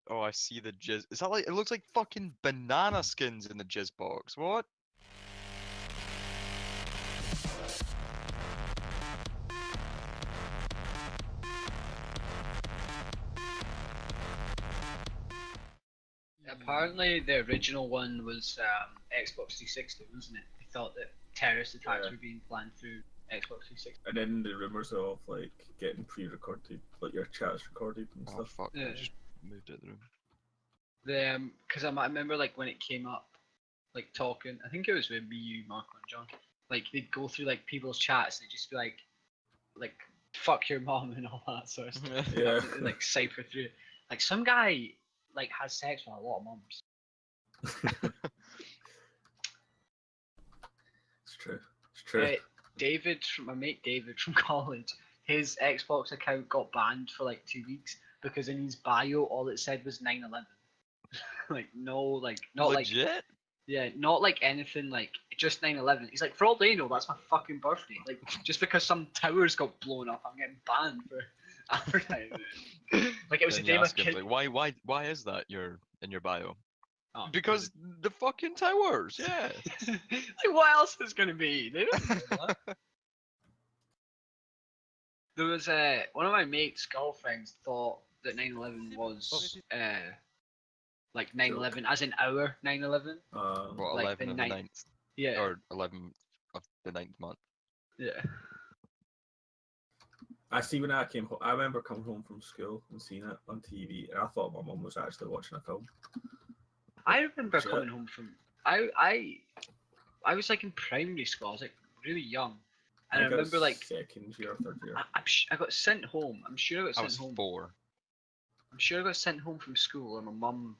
Oh, I see the jizz. Is that like? It looks like fucking banana skins in the jizz box. What? Apparently, the original one was Xbox 360, wasn't it? They thought that terrorist attacks were being planned through Xbox 360. And then the rumors of like getting pre-recorded, like your chats recorded and Oh stuff. fuck! Yeah. I just moved it through. Because I remember like when it came up, like talking. I think it was with me, you, Marco, and John. Like they'd go through like people's chats and they'd just be like fuck your mom and all that sort of stuff. Yeah. And, like cipher through it. Like some guy like has sex with a lot of moms. It's true. It's true. David, my mate David from college, his Xbox account got banned for like 2 weeks because in his bio all it said was 9/11. Like no, like not Legit? like yeah, not like anything like just 9/11. He's like, for all they know, that's my fucking birthday. Like just because some towers got blown up, I'm getting banned for advertising. Like it was Then the day you my ask him, kid. like, why is that in your bio? Oh, Because the fucking towers, yeah. like what else is gonna be? They don't know that. There was one of my mate's girlfriends thought that 9/11 was like 9/11 as in our 9/11. What, Like the 11 of the 9th. 9th? Yeah. Or 11 of the 9th month. Yeah. I see when I came home. I remember coming home from school and seeing it on TV, and I thought my mum was actually watching a film. I remember coming home from I was like in primary school. I was like really young, and I remember like second year, third year. I got sent home. I'm sure I got sent home. 4. I'm sure I got sent home from school, and my mum.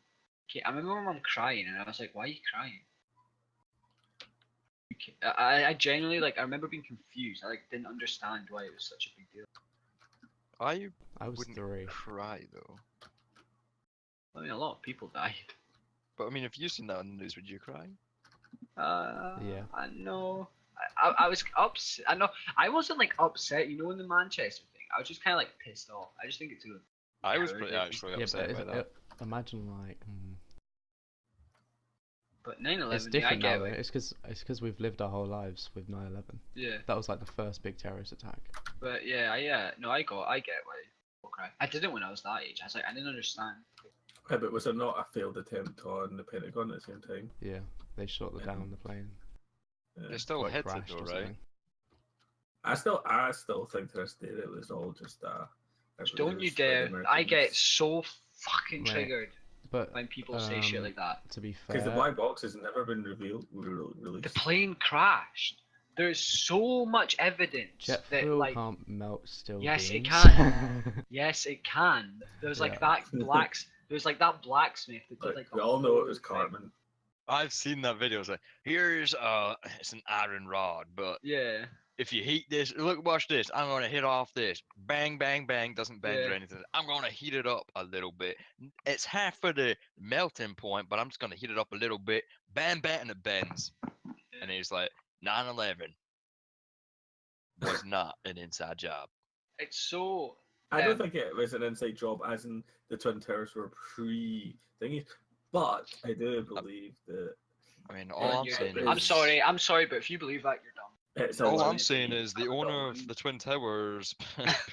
I remember my mum crying, and I was like, "Why are you crying?" I genuinely like. I remember being confused. I like didn't understand why it was such a big deal. I was wouldn't 3. cry though. I mean, a lot of people died. But I mean, if you seen that on the news, would you cry? Yeah. I know. I was upset. I know. I wasn't like upset. You know, in the Manchester thing, I was just kind of like pissed off. I just think it's a. I was pretty actually Yeah, upset by but that. imagine like. But 9/11, It's different now. It's because we've lived our whole lives with 9/11. Yeah. That was like the first big terrorist attack. But yeah, no, I get why people cry. I didn't when I was that age. I was like, I didn't understand. Yeah, but was there not a failed attempt on the Pentagon at the same time? Yeah, they shot down the plane. Yeah. They still Or it hit it crashed though, or right? something. I still think to this day that it was all just Don't you dare! I get so fucking Right. triggered But when people say shit like that. to be fair, because the black box has never been released. The plane crashed. There's so much evidence jet that fuel like can't melt steel yes, it beams. can. Yes, it can. There's like Yeah. There's like that blacksmith that did like. We all know it was carbon. I've seen that video. It's like, here's it's an iron rod, but Yeah. if you heat this, look, watch this. I'm gonna hit off this. Bang, bang, bang. Doesn't bend or anything. I'm gonna heat it up a little bit. It's half of the melting point, but I'm just gonna heat it up a little bit. Bam, bam, and it bends. And he's like, 9/11 was not an inside job. It's so. I don't think it was an inside job, as in the Twin Towers were pre-thingy, but I do believe that. I mean, all I'm saying is. I'm sorry, but if you believe that, you're dumb. All I'm saying is the owner of the Twin Towers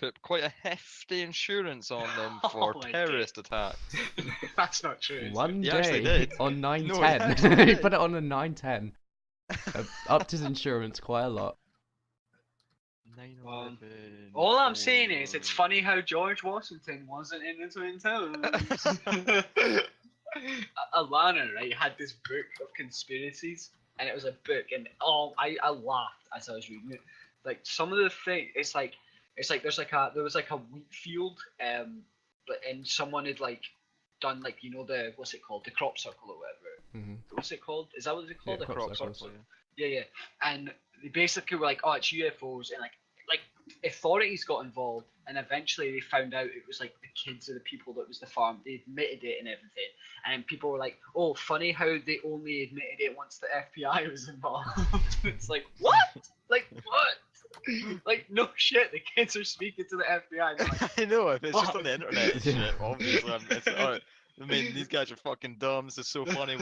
put quite a hefty insurance on them for terrorist attacks. That's not true. One He actually day did. on No, 910, he he put it on a 910. Upped his insurance quite a lot. 9/11. All I'm saying is, it's funny how George Washington wasn't in the Twin Towers. Alana, right, had this book of conspiracies, and it was a book, and I laughed as I was reading it. Like some of the things, it's like there was like a wheat field, and someone had like done like the what's it called, the crop circle or whatever. Mm-hmm. What's it called? Is that what it's called? Yeah, the crop circle. circle. Yeah. And they basically were like, oh, it's UFOs, and like authorities got involved, and eventually they found out it was like the kids of the people that was the farm. They admitted it and everything, and people were like, oh, funny how they only admitted it once the FBI was involved. It's like, what? Like what? Like no shit, the kids are speaking to the FBI. Like, I know, if it's just on the internet and shit, obviously. I mean, these guys are fucking dumb. This is so funny.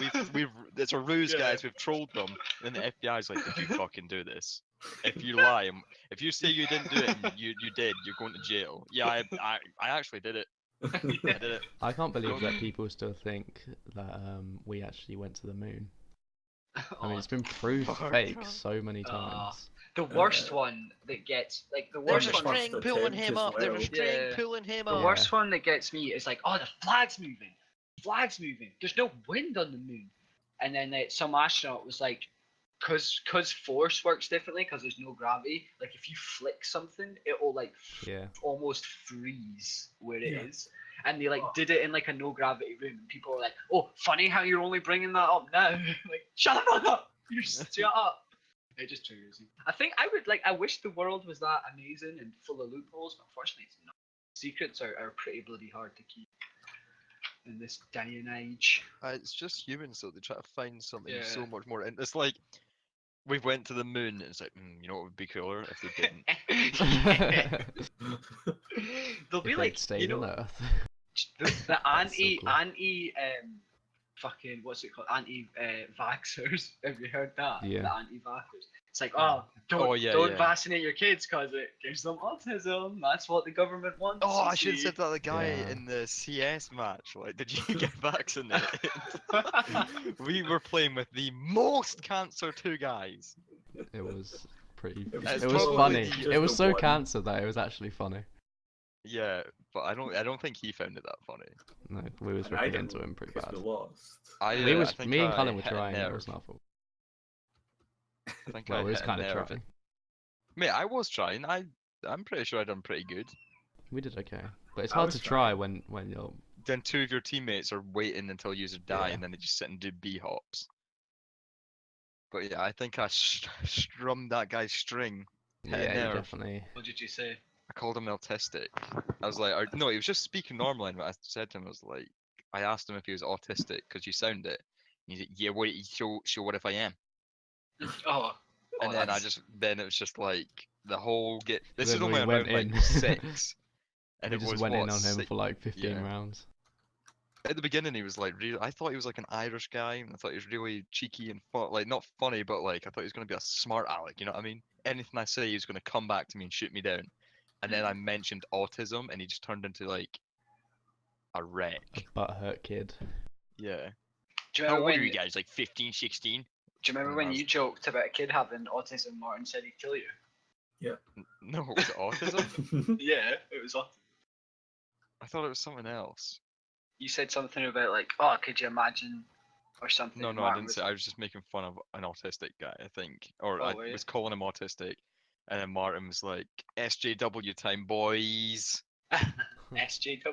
It's a ruse, Yeah. guys. We've trolled them. And then the FBI's like, did you fucking do this? If you lie, if you say you didn't do it and you did, you're going to jail. Yeah, I actually did it. I did it. I can't believe that people still think that we actually went to the moon. I mean, it's been proved Oh, fake God. so many times. The worst one that gets the There's worst a one. string pulling him up. There's a string Yeah. pulling him The up. worst one that gets me is like, oh, the flag's moving. Flag's moving. There's no wind on the moon. And then some astronaut was like, cause force works differently because there's no gravity. Like if you flick something, it will like Yeah. almost freeze where it is. Yeah. And they like did it in like a no gravity room, and people were like, "Oh, funny how you're only bringing that up now." Like, shut the fuck up! You shut up. It just triggers me. I wish the world was that amazing and full of loopholes, but unfortunately it's not. Secrets are pretty bloody hard to keep in this day and age. It's just humans, though. They try to find something Yeah. so much more. And it's like, we went to the moon, and it's like, you know what would be cooler if they didn't? They'll be If like, they'd stayed you know, on Earth. the anti cool. fucking what's it called, vaxxers. Have you heard that? Yeah. The anti-vaxxers. It's like, don't yeah. vaccinate your kids because it gives them autism. That's what the government wants. Oh, you I should have see. said that the guy Yeah. in the CS match. Like, did you get vaccinated? We were playing with the most cancer 2 guys. It was pretty. It's It was probably funny. just It was the so one. cancer that it was actually funny. Yeah, but I don't think he found it that funny. No, we was And I ripping didn't into him pretty because bad. we lost. Me and Colin were hit a trying. It nerve. wasn't our fault. I think Well, I we was hit a kind of nerve. trying. Mate, I was trying. I'm pretty sure I done pretty good. We did okay, but it's I hard was to try trying. when you're. Then 2 of your teammates are waiting until you die, Yeah. and then they just sit and do B hops. But yeah, I think I strummed that guy's string. Hit a Yeah, you nerve. definitely. What did you say? I called him autistic. I was like, no, he was just speaking normally. And what I said to him was like, I asked him if he was autistic because you sound it. And he's like, yeah, what? So what if I am? Oh. And then then it was just like the whole get. This Then is only we went around like in. 6, and We it just was went what, in on him 6 for like 15 yeah. rounds. At the beginning, he was like, really. I thought he was like an Irish guy, and I thought he was really cheeky and like not funny, but like I thought he was gonna be a smart aleck. You know what I mean? Anything I say, he's gonna come back to me and shoot me down. And then I mentioned autism, and he just turned into like a wreck. A butthurt kid. Yeah. Do you How remember old are when? you guys? Like 15, 16? Do you remember when you joked about a kid having autism? Martin said he'd kill you. No, was it autism? Yeah, it was autism. I thought it was something else. You said something about like, oh, could you imagine, or something. No, I Martin didn't was say. I was just making fun of an autistic guy, I think. Or Oh, I were you? was calling him autistic. And then Martin was like, SJW time, boys. SJW.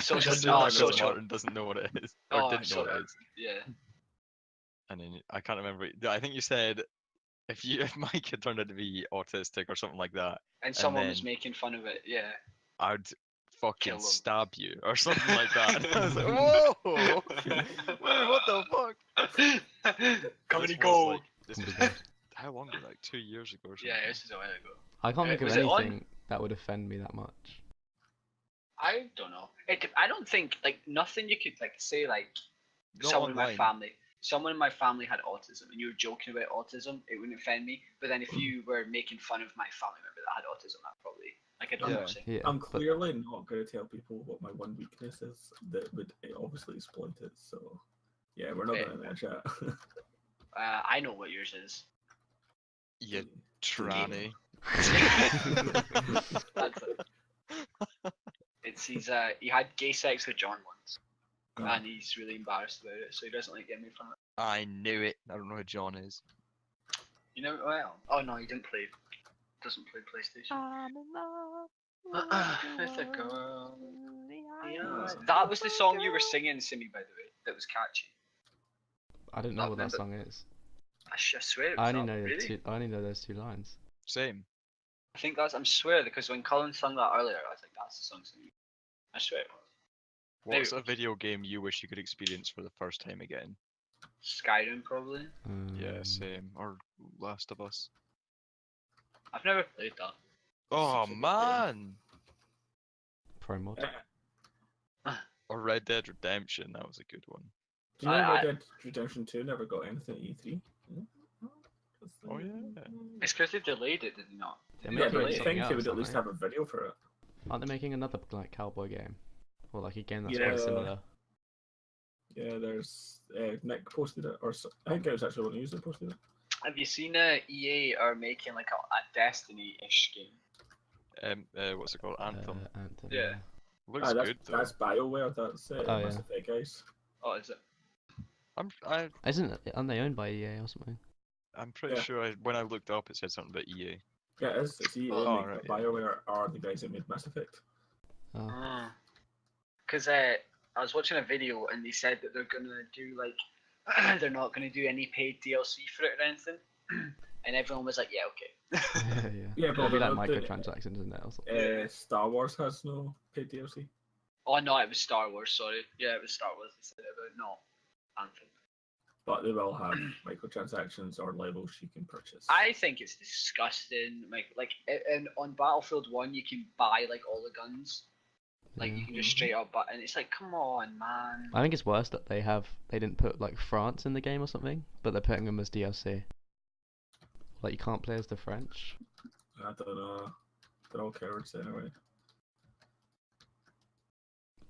Social, social. Martin doesn't know what it is. Or Oh, didn't know what sorry. it is. Yeah. And then I can't remember. I think you said if my kid turned out to be autistic or something like that, And someone was then- making fun of it. Yeah. I'd fucking Kill 'em. stab you or something like that. And I was like, whoa! Wait, what the fuck? Comedy This was, gold. like, this was, how long ago? Like 2 years ago or something. Yeah, this is a while ago. I can't think of Was it on? anything that would offend me that much. I don't know. I don't think like nothing you could like say like Not someone in my online. family. Someone in my family had autism, and you were joking about autism. It wouldn't offend me. But then if you were making fun of my family member that had autism, that probably like I don't know. Yeah. Say. Yeah, I'm but clearly not going to tell people what my one weakness is that would obviously exploit it. So, yeah, we're not Okay. going to chat. I know what yours is. You tranny. That's it. It's he had gay sex with John once, and he's really embarrassed about it, so he doesn't like getting made fun of. I knew it. I don't know who John is. You know, well, oh no, he didn't play. Doesn't play PlayStation. I'm in love With a girl. Yeah. That was the song you were singing, Simi, by the way. That was catchy. I don't know I what that remember- song is. I swear it was I only that. know Really? I only know those 2 lines. Same. I think that's. I swear because when Colin sung that earlier, I was like, "That's the song." Simi. I swear it was. What's Maybe- a video game you wish you could experience for the first time again? Skyrim probably. Yeah, same. Or Last of Us. I've never played that. Oh Such a good game. man! Pro mod. Or Red Dead Redemption. That was a good one. Do you know Red Dead Redemption 2 never got anything at E3? Oh yeah. It's because they delayed it, did they not? They're Yeah, making but I something think they else, would at aren't least they? have a video for it. Aren't they making another like cowboy game, or like a game that's Yeah. quite similar? Yeah, there's Nick posted it, or I think it was actually one of you that posted it. Have you seen EA are making like a Destiny-ish game? What's it called? Anthem. Anthem. Yeah. Looks that's, good though. That's BioWare. That's Oh, Mass yeah. Effect guys. Oh, is it? Aren't they owned by EA or something? I'm pretty Yeah. sure when I looked up, it said something about EA. Yeah, it is. It's EA. Oh, make right, it. BioWare are the guys that made Mass Effect. Oh. Because I was watching a video and they said that they're gonna do like they're not gonna do any paid DLC for it or anything, and everyone was like, yeah, okay. Yeah. Yeah, It'll but be like they're not doing it. microtransactions, isn't it? Or something? Star Wars has no paid DLC. Oh no, it was Star Wars. Sorry, yeah, it was Star Wars. They said it about no Anthem. But they will have microtransactions or levels you can purchase. I think it's disgusting. Like on Battlefield 1, you can buy like all the guns. Like Yeah. you can just straight up buy, and it's like, come on, man. I think it's worse that they didn't put like France in the game or something, but they're putting them as DLC. Like you can't play as the French. I don't know. They're all cowards anyway.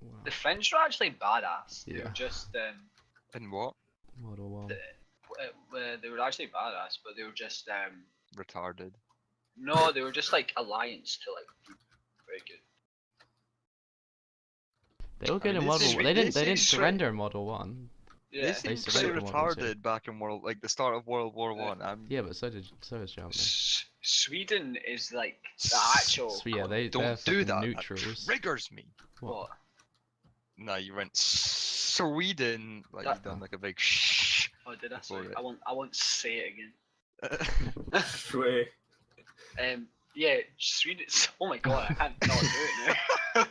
Wow. The French are actually badass. Yeah. They're just In what? World War One. they were actually badass, but they were just Retarded. no, they were just like alliance to like very good. They were good mean, in this World is- War. They didn't this is surrender in World War One. Yeah. They They seemed pretty surrendered in World War Two. retarded back in the start of World War One. Yeah, but so is Germany. Sweden is like the actual. So yeah, they're Don't do fucking that. neutrals. That triggers me. What? No, you went Sweden. Like That- you done like a big shh. Oh, did I? before Sorry. it. I won't say it again. Shway. Yeah, Sweden. Oh my god, I can't not do it now.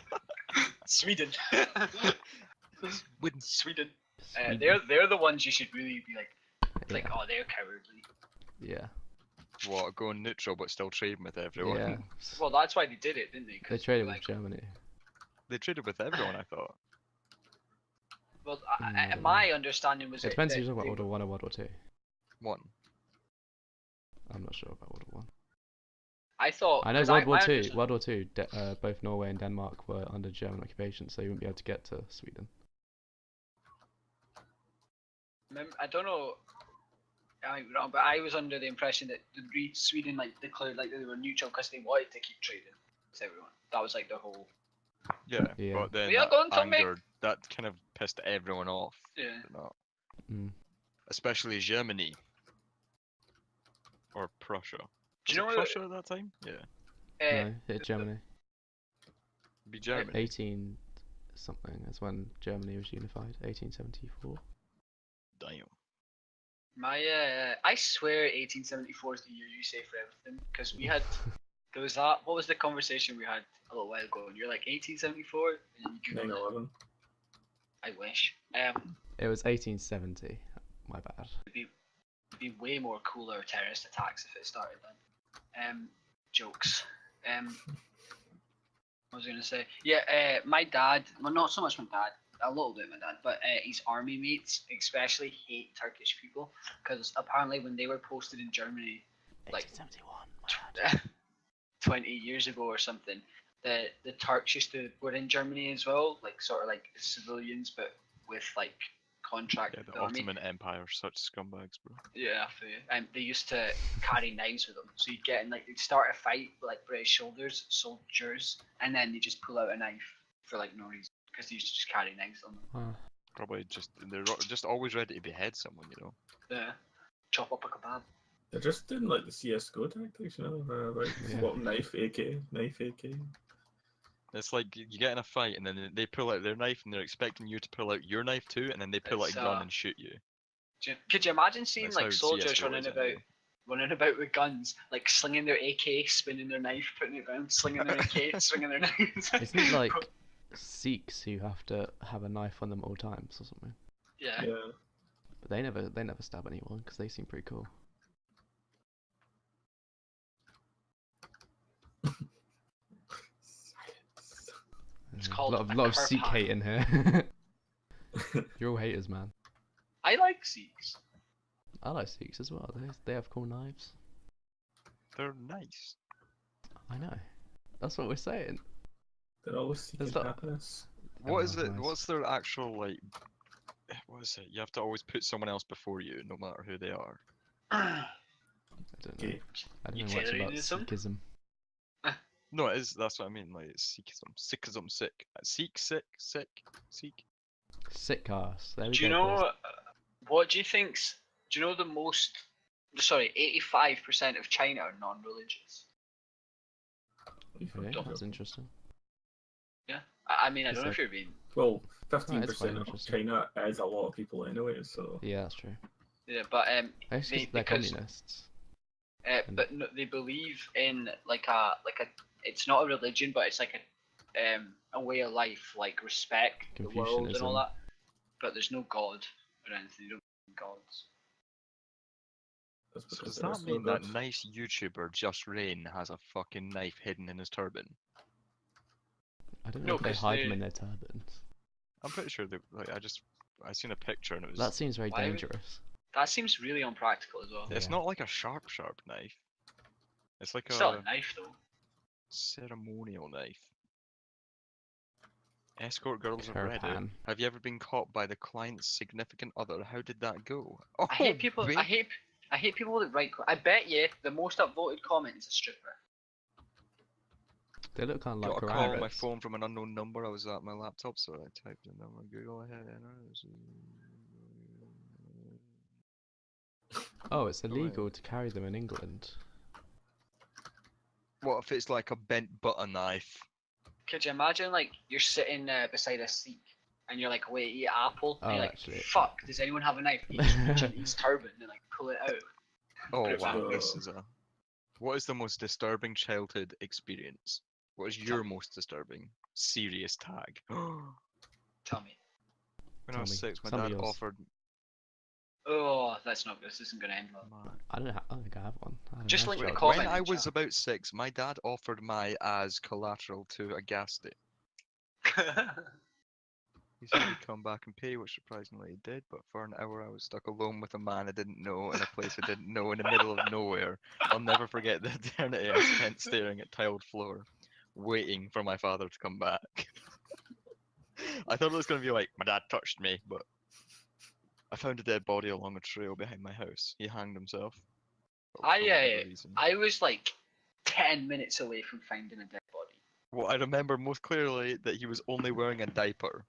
Sweden. Sweden. They're the ones you should really be like, oh, they're cowardly. Yeah. What? Going neutral but still trading with everyone. Yeah. Well, that's why they did it, didn't they? 'Cause They they traded were with Germany. They traded with everyone. I thought. Well, I don't my understanding was It depends that if you're talking about they- World War One or World War Two. One. I'm not sure about World War One. I thought. I know 'cause World War my Two. understand- World War Two. Both Norway and Denmark were under German occupation, so you wouldn't be able to get to Sweden. I don't know. I might be wrong, but I was under the impression that Sweden like declared like they were neutral because they wanted to keep trading with everyone. That was like the whole. Yeah. Yeah. But then We are that going to make- angered, that kind of pissed everyone off. Yeah. You know? Mm. Especially Germany. Or Prussia. Do you know Was it where- Prussia at that time? Yeah. No, hit Germany. It'd be Germany. 18 something. That's when Germany was unified. 1874. Damn. I swear 1874 is the year you say for everything because we had there was that. What was the conversation we had a little while ago? And you're like 1874, and you Googled it. 9/11. I wish. It was 1870. My bad. It'd be way more cooler terrorist attacks if it started then. Jokes. What was I gonna say? Yeah, my dad. Well, not so much my dad. A little bit my dad, but his army mates especially hate Turkish people because apparently when they were posted in Germany, like 1871. My bad. 20 years ago or something, the Turks were in Germany as well, like sort of like civilians, but with like contract Yeah, with the the army. Ottoman Empire, such scumbags, bro. Yeah, I feel you. And they used to carry knives with them, so you'd get in like they'd start a fight with like British soldiers, and then they just pull out a knife for like no reason because they used to just carry knives on them. Oh, Probably they're just always ready to behead someone, you know. Yeah, chop up a kebab. They're just doing like the CS:GO tactics, you know, like Yeah. swap knife AK. It's like you get in a fight and then they pull out their knife and they're expecting you to pull out your knife too, and then they pull out It's, a gun and shoot you. Could you imagine seeing That's like how soldiers CS:GO running is about, anyway. running about with guns, like slinging their AK, spinning their knife, putting it down, slinging their AK, swinging their knives? isn't it like Sikhs who have to have a knife on them at all times or something? Yeah. Yeah. But they never stab anyone because they seem pretty cool. It's A called lot a of Sikh Kirpan. hate in here. You're all haters, man. I like Sikhs. I like Sikhs as well. They have cool knives. They're nice. I know. That's what we're saying. They're always seeking It's not- happiness. What Oh, is it? nice. What's their actual like? What is it? You have to always put someone else before you, no matter who they are. I don't know. Okay. I don't know much about Utilitarianism? Sikhism. No, it is. That's what I mean. Like it's Sikhism, Sikhism, Sikh, Sikh. Sick ass. There we Do you go. boys. know what do you think's? Do you know the most? Sorry, 85% of China are non-religious. Okay, Don't that's know. interesting. Yeah, I mean, I It's don't know if like- you're being. Well, quite 15% of interesting. China is a lot of people anyway, so Yeah, that's true. Yeah, but I guess 'cause they're because communists. but no, they believe in like a it's not a religion, but it's like a way of life, like respect the world and all Confucianism. that. But there's no God or anything. You don't believe in gods. that's So because does there that is no mean that God. nice YouTuber Just Rain has a fucking knife hidden in his turban? I don't know No, if they 'cause hide them they- in their turbans. I'm pretty sure that like I seen a picture and it was. That seems very Why would- dangerous. That seems really unpractical as well. It's Yeah. not like a sharp knife. It's like It's still a a knife though. ceremonial knife. Escort girls of Reddit. Kirpan. Have you ever been caught by the client's significant other? How did that go? Oh, I hate people. wait. I hate people that write. I bet you the most upvoted comment is a stripper. They look kind of like Got a call on my rabbits. phone from an unknown number. I was at my laptop, so I typed the number. Google ahead. Oh, it's wait. illegal to carry them in England. What if it's like a bent butter knife? Could you imagine like you're sitting beside a Sikh and you're like, wait, eat apple, and Oh, you're like, actually. fuck, does anyone have a knife? And you just reach into his turban and like pull it out. Oh Pretty wow, bad. this is a. What is the most disturbing childhood experience? What is your most disturbing serious tag? Tell me. When I Tell was me. 6, my Some of dad yours. offered Oh, that's not good. This isn't gonna end well. my. I don't think I have one. I don't Just know. link the Wait, comment when in I chat. was about 6, my dad offered my as collateral to a gas station. He said he'd come back and pay, which surprisingly he did, but for an hour I was stuck alone with a man I didn't know in a place I didn't know in the middle of nowhere. I'll never forget the eternity I spent staring at tiled floor, waiting for my father to come back. I thought it was going to be like, my dad touched me, but I found a dead body along a trail behind my house. He hanged himself. But for whatever reason. I was like 10 minutes away from finding a dead body. Well, I remember most clearly that he was only wearing a diaper.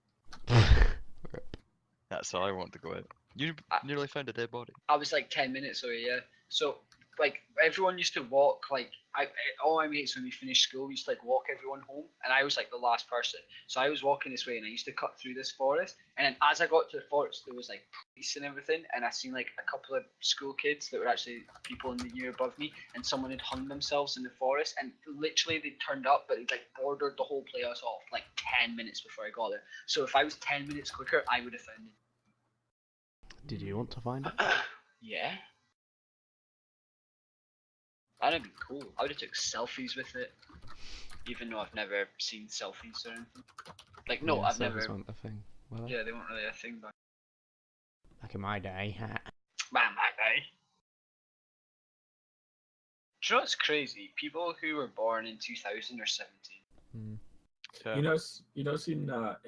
That's all I want to go out. You nearly found a dead body. I was like 10 minutes away, yeah. So, like, everyone used to walk, like, all my mates when we finished school, we used to, like, walk everyone home, and I was, like, the last person. So I was walking this way, and I used to cut through this forest, and then as I got to the forest, there was, like, police and everything, and I seen, like, a couple of school kids that were actually people in the year above me, and someone had hung themselves in the forest, and literally they turned up, but it, like, bordered the whole place off, like, 10 minutes before I got there. So if I was 10 minutes quicker, I would have found it. Did you want to find it? Yeah. That'd have been cool. I would have took selfies with it, even though I've never seen selfies or anything. Like, no, Yeah, I've selfies never. weren't a thing. Well, Yeah, they weren't really a thing back in my day. man back day. Do you know what's crazy? People who were born in 2000 or 17. Mm. Yeah. You know, seen that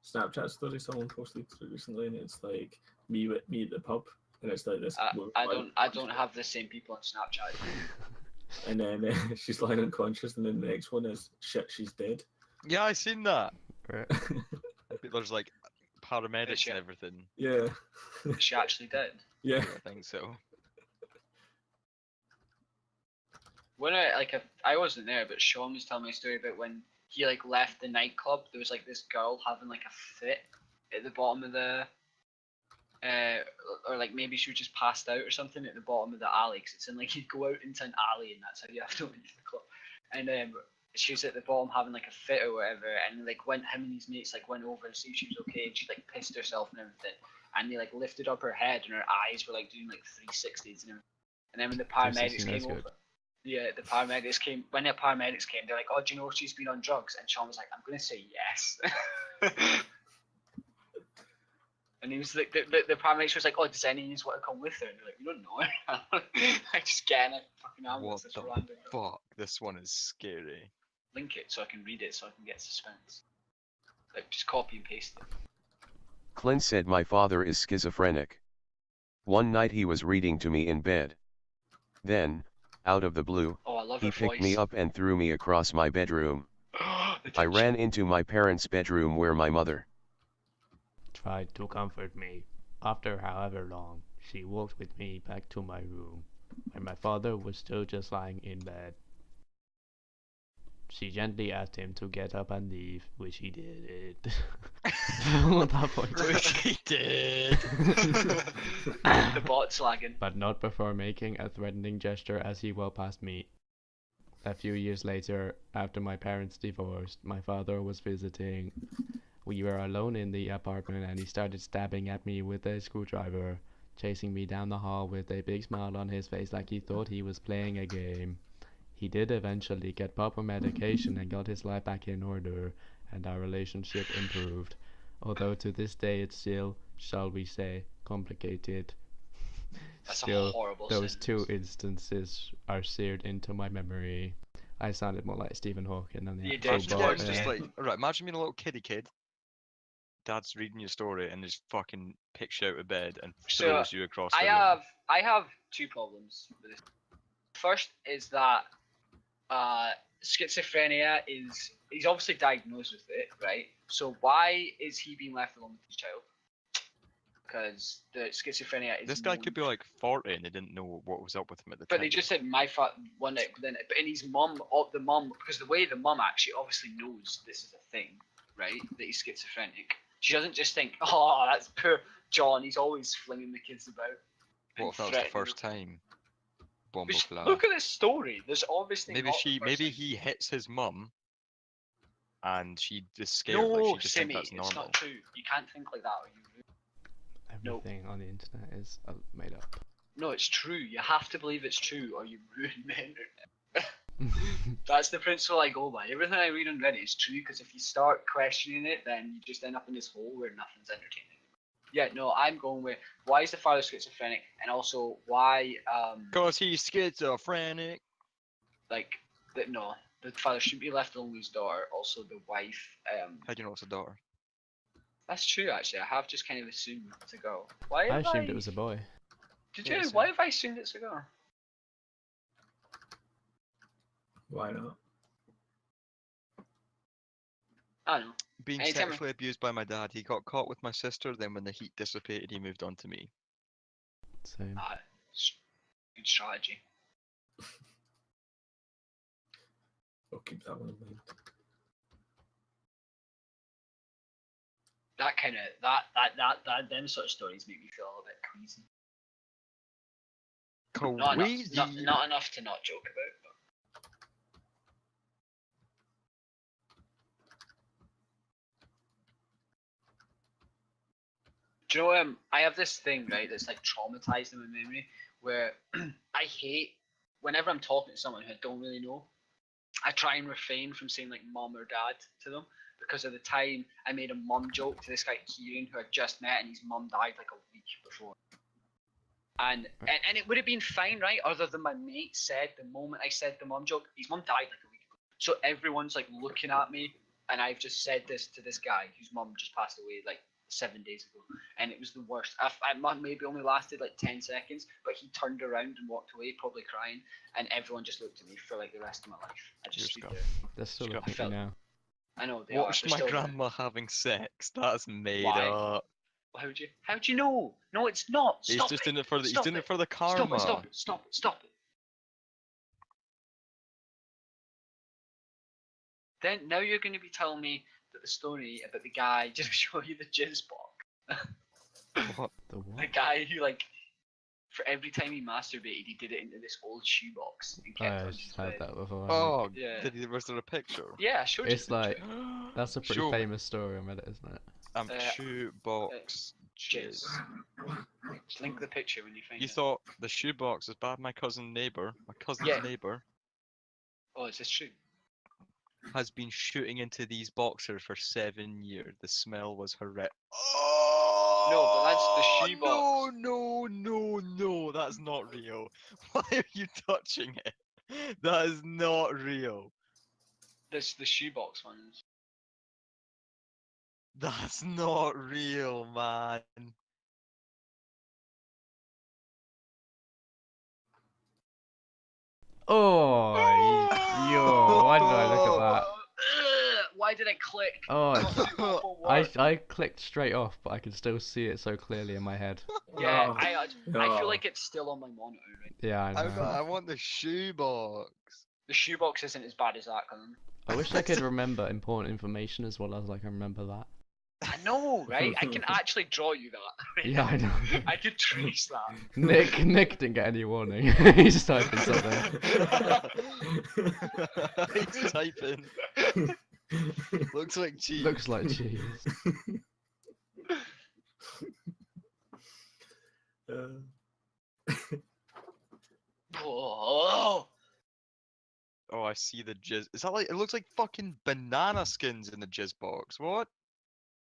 Snapchat story someone posted recently, and it's like me at the pub, and it's like this. I don't have the same people on Snapchat. And then she's lying unconscious, and then the next one is shit, she's dead. Yeah, I seen that. Right. There's like paramedics she- and everything. Yeah. Is she actually dead? Yeah. I think so. When I wasn't there, but Sean was telling me a story about when he like left the nightclub. There was like this girl having like a fit at the bottom of the, or like maybe she was just passed out or something at the bottom of the alley. Cause it's in like you go out into an alley and that's how you have to leave the club. And she was at the bottom having like a fit or whatever, and like him and his mates like went over to see if she was okay, and she like pissed herself and everything. And they like lifted up her head and her eyes were like doing like 360s and everything. And then when the paramedics 360, that's came good. over. Yeah, the paramedics came. When the paramedics came, they're like, "Oh, do you know she's been on drugs?" And Sean was like, "I'm gonna say yes." he was like, the paramedics was like, oh, does any of you want to come with her? And they're like, we don't know her. I just get in a fucking ambulance. What That's the random. fuck? This one is scary. Link it so I can read it so I can get suspense. Like, just copy and paste it. Clint said my father is schizophrenic. One night he was reading to me in bed. Then, out of the blue, Oh, I love he her picked voice. me up and threw me across my bedroom. The I tension. ran into my parents' bedroom where my mother Tried to comfort me. After however long, she walked with me back to my room, where my father was still just lying in bed. She gently asked him to get up and leave, which he did. At that point. Which he did. The bot's lagging. But not before making a threatening gesture as he walked past me. A few years later, after my parents divorced, my father was visiting. We were alone in the apartment and he started stabbing at me with a screwdriver, chasing me down the hall with a big smile on his face like he thought he was playing a game. He did eventually get proper medication and got his life back in order, and our relationship improved. Although to this day it's still, shall we say, complicated. That's Still, a horrible those sentence. two instances are seared into my memory. I sounded more like Stephen Hawking than the You actual did. Imagine bot it was just there. like, alright, imagine being a little kiddie kid. Dad's reading your story and just fucking picks you out of bed and So, throws you across the I room. have two problems with this. First is that schizophrenia is he's obviously diagnosed with it, right? So why is he being left alone with his child? Because the schizophrenia is This guy known could be like 40 and they didn't know what was up with him at the But time. they just said one night, then and his mum, the mum, because the way the mum actually obviously knows this is a thing, right? That he's schizophrenic. She doesn't just think, oh, that's poor John. He's always flinging the kids about. What if that was the first time? Bumbleclaw. Look at this story. There's obviously Maybe not the first maybe time. he hits his mum, and she is scared. No, like she just Simi, thinks that's it's normal. not true. You can't think like that. Or you Nope. Everything on the internet is made up. No, it's true. You have to believe it's true, or you ruin the internet. That's the principle I go by. Everything I read on Reddit is true, because if you start questioning it, then you just end up in this hole where nothing's entertaining. Yeah, no, I'm going with why is the father schizophrenic, and also why Cause he's schizophrenic. like no, the father shouldn't be left alone with his daughter. Also, the wife. How do you know it's a daughter? That's true. Actually, I have just kind of assumed it's a girl. Why? I Have assumed it was a boy. Did Yeah, you? same. Why have I assumed it's a girl? Why not? I don't know. Being Anytime- sexually abused by my dad, he got caught with my sister. Then when the heat dissipated, he moved on to me. Same. Good strategy. I'll keep that one in mind. That kind of that them sort of stories make me feel a little bit queasy. Not enough to not joke about. But. Do you know I have this thing, right, that's like traumatized in my memory where I hate whenever I'm talking to someone who I don't really know, I try and refrain from saying like mom or dad to them because of the time I made a mum joke to this guy Kieran who I just met and his mum died like a week before. And it would have been fine, right? Other than my mate said the moment I said the mum joke, his mum died like a week ago. So everyone's like looking at me and I've just said this to this guy whose mum just passed away like 7 days ago, and it was the worst. I maybe only lasted like 10 seconds, but he turned around and walked away, probably crying, and everyone just looked at me for like the rest of my life. I just stood there. They're still Scott, looking at you now. I know they Watched are. my They're still grandma having sex. That's made Why? up. There. How'd you know? No, it's not. He's Stop just it. in it for the. He's Stop doing it. it for the Stop karma. it! Stop it! Stop it! Stop it! Then now you're going to be telling me that the story about the guy just show you the jizz box. What? The what? The guy who like, for every time he masturbated, he did it into this old shoebox and kept it I on just his had bed. that before. Oh, Yeah. was there a picture? Yeah, I showed you. It's the like picture. that's a pretty Show me. famous story on Reddit, isn't it? Shoebox jizz. Just link the picture when you find You it. thought the shoebox was bad? My cousin's neighbor, Yeah. neighbor, Oh, is this true? has been shooting into these boxers for 7 years. The smell was horrific. Oh! No, but that's the shoebox. No, that's not real. Why are you touching it? That is not real. This the shoebox ones. That's not real, man. Oh, yo, why did I look at that? Why did it click? Oh, Not suitable for work. I clicked straight off, but I can still see it so clearly in my head. Yeah, Oh, I no. feel like it's still on my monitor. Right? Yeah, I know. I want the shoebox. The shoebox isn't as bad as that, Colin. I wish I could remember important information as well as I can remember that. I know, right? I can actually draw you that. Right? Yeah, I know. I could trace that. Nick didn't get any warning. He's typing something. He's typing. Looks like cheese. Looks like cheese. Oh, Oh, I see the jizz. Is that like? It looks like fucking banana skins in the jizz box. What?